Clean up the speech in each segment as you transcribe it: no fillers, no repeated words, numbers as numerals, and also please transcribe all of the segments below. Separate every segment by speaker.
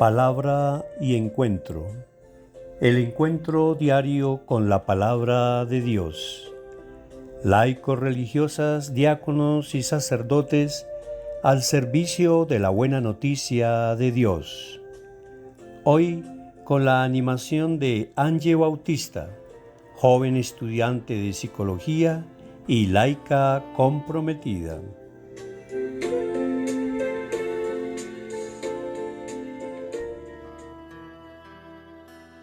Speaker 1: Palabra y encuentro. El encuentro diario con la palabra de Dios. Laicos, religiosas, diáconos y sacerdotes al servicio de la buena noticia de Dios. Hoy, con la animación de Angie Bautista, joven estudiante de psicología y laica comprometida.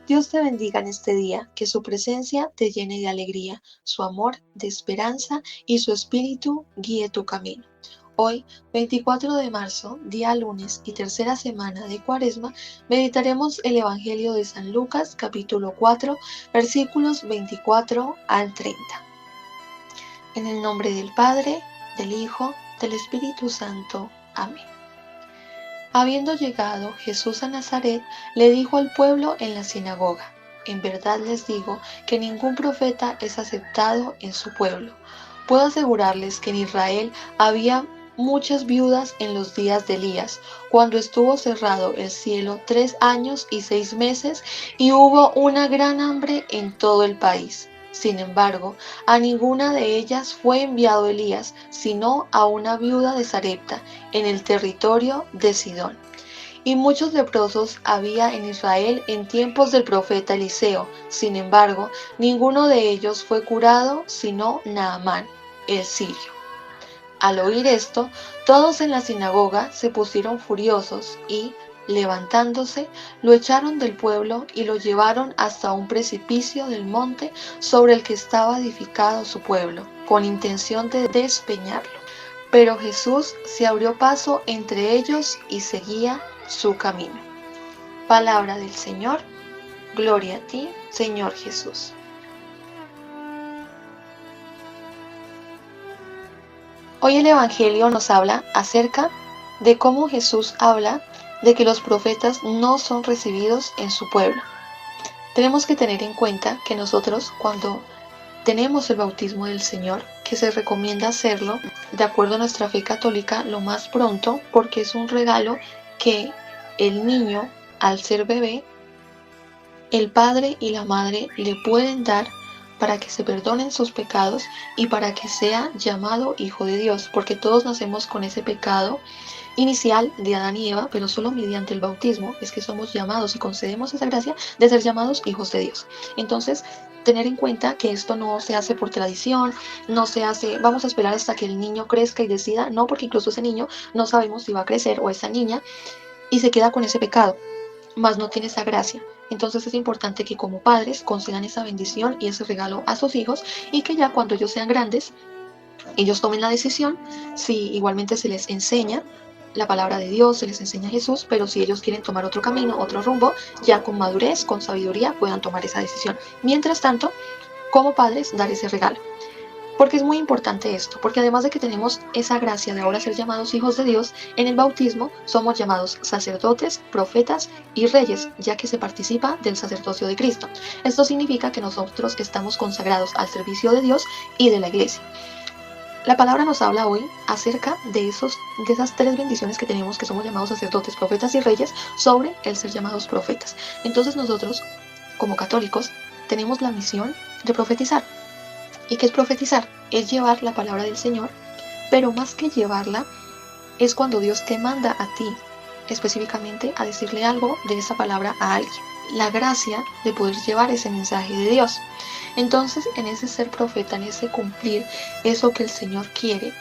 Speaker 2: Dios te bendiga en este día, que su presencia te llene de alegría, su amor de esperanza y su espíritu guíe tu camino. Hoy, 24 de marzo, día lunes y tercera semana de Cuaresma, meditaremos el Evangelio de San Lucas, capítulo 4, versículos 24 al 30. En el nombre del Padre, del Hijo, del Espíritu Santo. Amén. Habiendo llegado Jesús a Nazaret, le dijo al pueblo en la sinagoga: En verdad les digo que ningún profeta es aceptado en su pueblo. Puedo asegurarles que en Israel había muchas viudas en los días de Elías, cuando estuvo cerrado el cielo 3 años y 6 meses, y hubo una gran hambre en todo el país. Sin embargo, a ninguna de ellas fue enviado Elías, sino a una viuda de Sarepta, en el territorio de Sidón. Y muchos leprosos había en Israel en tiempos del profeta Eliseo. Sin embargo, ninguno de ellos fue curado, sino Naamán, el sirio. Al oír esto, todos en la sinagoga se pusieron furiosos y, levantándose, lo echaron del pueblo y lo llevaron hasta un precipicio del monte sobre el que estaba edificado su pueblo, con intención de despeñarlo. Pero Jesús se abrió paso entre ellos y seguía su camino. Palabra del Señor. Gloria a ti, Señor Jesús. Hoy el Evangelio nos habla acerca de cómo Jesús habla de que los profetas no son recibidos en su pueblo. Tenemos que tener en cuenta que nosotros, cuando tenemos el bautismo del Señor, que se recomienda hacerlo de acuerdo a nuestra fe católica lo más pronto, porque es un regalo que el niño, al ser bebé, el padre y la madre le pueden dar para que se perdonen sus pecados y para que sea llamado hijo de Dios, porque todos nacemos con ese pecado inicial de Adán y Eva, pero solo mediante el bautismo es que somos llamados y concedemos esa gracia de ser llamados hijos de Dios. Entonces, tener en cuenta que esto no se hace por tradición, no se hace, vamos a esperar hasta que el niño crezca y decida, no, porque incluso ese niño no sabemos si va a crecer o esa niña y se queda con ese pecado, mas no tiene esa gracia. Entonces es importante que como padres concedan esa bendición y ese regalo a sus hijos y que ya cuando ellos sean grandes, ellos tomen la decisión, si igualmente se les enseña la palabra de Dios, se les enseña a Jesús, pero si ellos quieren tomar otro camino, otro rumbo, ya con madurez, con sabiduría, puedan tomar esa decisión. Mientras tanto, como padres, dar ese regalo. Porque es muy importante esto, porque además de que tenemos esa gracia de ahora ser llamados hijos de Dios, en el bautismo somos llamados sacerdotes, profetas y reyes, ya que se participa del sacerdocio de Cristo. Esto significa que nosotros estamos consagrados al servicio de Dios y de la Iglesia. La palabra nos habla hoy acerca de esas 3 bendiciones que tenemos, que somos llamados sacerdotes, profetas y reyes, sobre el ser llamados profetas. Entonces nosotros, como católicos, tenemos la misión de profetizar. ¿Y qué es profetizar? Es llevar la palabra del Señor, pero más que llevarla, es cuando Dios te manda a ti, específicamente, a decirle algo de esa palabra a alguien. La gracia de poder llevar ese mensaje de Dios. Entonces, en ese ser profeta, en ese cumplir eso que el Señor quiere,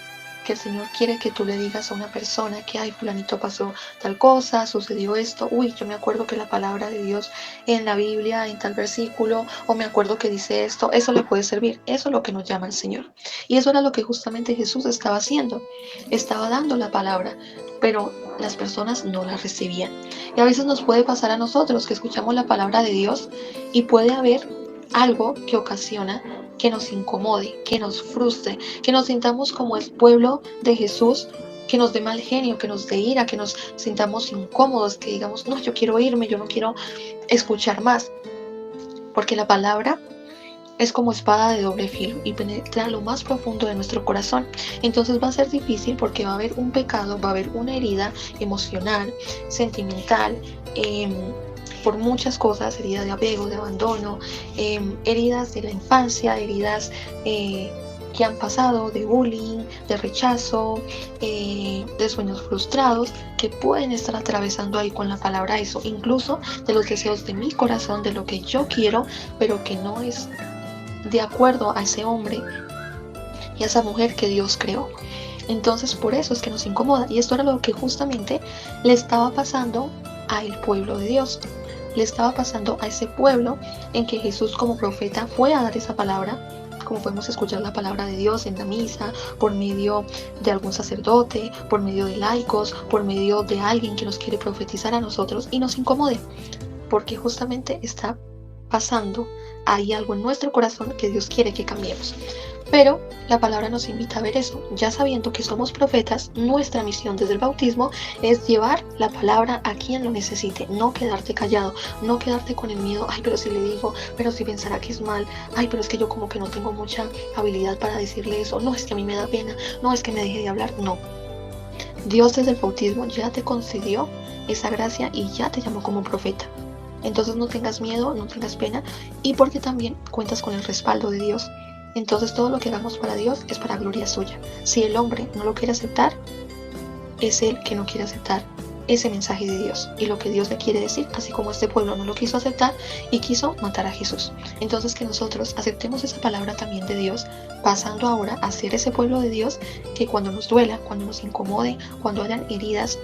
Speaker 2: que el Señor quiere que tú le digas a una persona que, ay, fulanito pasó tal cosa, sucedió esto, uy, yo me acuerdo que la palabra de Dios en la Biblia, en tal versículo, o me acuerdo que dice esto, eso le puede servir, eso es lo que nos llama el Señor. Y eso era lo que justamente Jesús estaba haciendo, estaba dando la palabra, pero las personas no la recibían. Y a veces nos puede pasar a nosotros que escuchamos la palabra de Dios y puede haber algo que ocasiona que nos incomode, que nos frustre, que nos sintamos como el pueblo de Jesús, que nos dé mal genio, que nos dé ira, que nos sintamos incómodos, que digamos, no, yo quiero irme, yo no quiero escuchar más. Porque la palabra es como espada de doble filo y penetra lo más profundo de nuestro corazón. Entonces va a ser difícil porque va a haber un pecado, va a haber una herida emocional, sentimental, por muchas cosas, heridas de apego, de abandono, heridas de la infancia, heridas que han pasado, de bullying, de rechazo, de sueños frustrados, que pueden estar atravesando ahí con la palabra eso, incluso de los deseos de mi corazón, de lo que yo quiero, pero que no es de acuerdo a ese hombre y a esa mujer que Dios creó. Entonces por eso es que nos incomoda, y esto era lo que justamente le estaba pasando al pueblo de Dios. Le estaba pasando a ese pueblo en que Jesús como profeta fue a dar esa palabra, como podemos escuchar la palabra de Dios en la misa, por medio de algún sacerdote, por medio de laicos, por medio de alguien que nos quiere profetizar a nosotros, y nos incomode, porque justamente está pasando ahí algo en nuestro corazón que Dios quiere que cambiemos. Pero la palabra nos invita a ver eso. Ya sabiendo que somos profetas, nuestra misión desde el bautismo es llevar la palabra a quien lo necesite, no quedarte callado, no quedarte con el miedo, ay, pero si le digo, pero si pensará que es mal, ay, pero es que yo como que no tengo mucha habilidad para decirle eso, no, es que a mí me da pena, no, es que me deje de hablar, no. Dios desde el bautismo ya te concedió esa gracia y ya te llamó como profeta. Entonces no tengas miedo, no tengas pena, y porque también cuentas con el respaldo de Dios. Entonces todo lo que hagamos para Dios es para gloria suya. Si el hombre no lo quiere aceptar, es él que no quiere aceptar ese mensaje de Dios y lo que Dios le quiere decir, así como este pueblo no lo quiso aceptar y quiso matar a Jesús. Entonces que nosotros aceptemos esa palabra también de Dios, pasando ahora a ser ese pueblo de Dios que cuando nos duela, cuando nos incomode, cuando hayan heridas,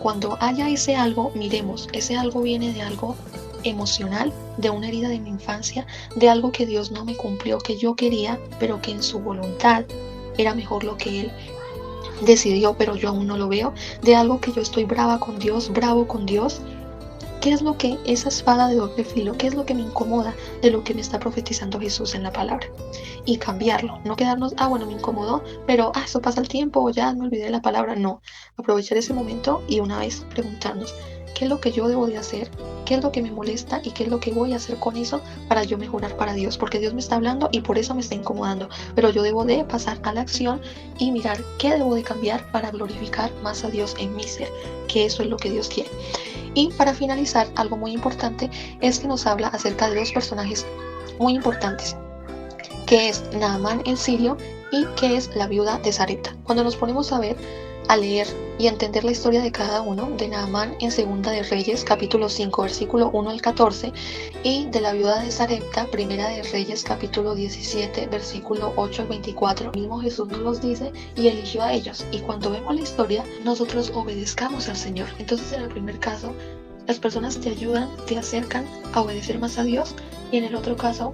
Speaker 2: cuando haya ese algo, miremos, ese algo viene de algo emocional, de una herida de mi infancia, de algo que Dios no me cumplió, que yo quería, pero que en su voluntad era mejor lo que Él decidió, pero yo aún no lo veo, de algo que yo estoy brava con Dios, bravo con Dios. ¿Qué es lo que esa espada de doble filo, qué es lo que me incomoda de lo que me está profetizando Jesús en la palabra? Y cambiarlo, no quedarnos, bueno, me incomodó, pero eso pasa el tiempo, o ya me olvidé de la palabra. No, aprovechar ese momento y una vez preguntarnos, ¿qué es lo que yo debo de hacer? ¿Qué es lo que me molesta? ¿Y qué es lo que voy a hacer con eso para yo mejorar para Dios? Porque Dios me está hablando y por eso me está incomodando, pero yo debo de pasar a la acción y mirar qué debo de cambiar para glorificar más a Dios en mi ser, que eso es lo que Dios quiere. Y para finalizar, algo muy importante es que nos habla acerca de dos personajes muy importantes, que es Naamán el sirio y que es la viuda de Sarepta. Cuando nos ponemos a ver, a leer y entender la historia de cada uno, de Naamán en Segunda de Reyes, capítulo 5, versículo 1 al 14, y de la viuda de Sarepta, Primera de Reyes, capítulo 17, versículo 8 al 24. El mismo Jesús nos los dice y eligió a ellos. Y cuando vemos la historia, nosotros obedezcamos al Señor. Entonces, en el primer caso, las personas te ayudan, te acercan a obedecer más a Dios, y en el otro caso,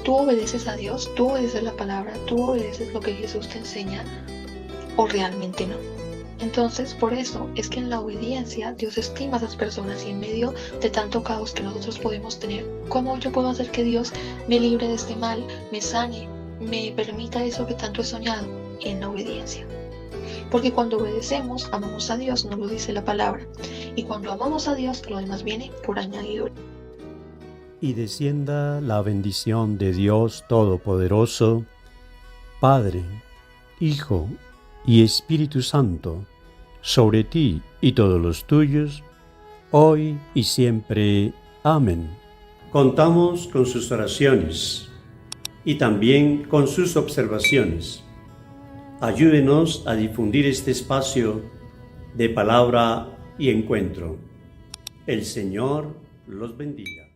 Speaker 2: tú obedeces a Dios, tú obedeces la palabra, tú obedeces lo que Jesús te enseña, o realmente no. Entonces, por eso es que en la obediencia Dios estima a esas personas, y en medio de tanto caos que nosotros podemos tener, ¿cómo yo puedo hacer que Dios me libre de este mal, me sane, me permita eso que tanto he soñado? En la obediencia. Porque cuando obedecemos, amamos a Dios, nos lo dice la palabra. Y cuando amamos a Dios, lo demás viene por añadidura.
Speaker 1: Y descienda la bendición de Dios Todopoderoso, Padre, Hijo y Espíritu Santo, sobre ti y todos los tuyos, hoy y siempre. Amén. Contamos con sus oraciones y también con sus observaciones. Ayúdenos a difundir este espacio de palabra y encuentro. El Señor los bendiga.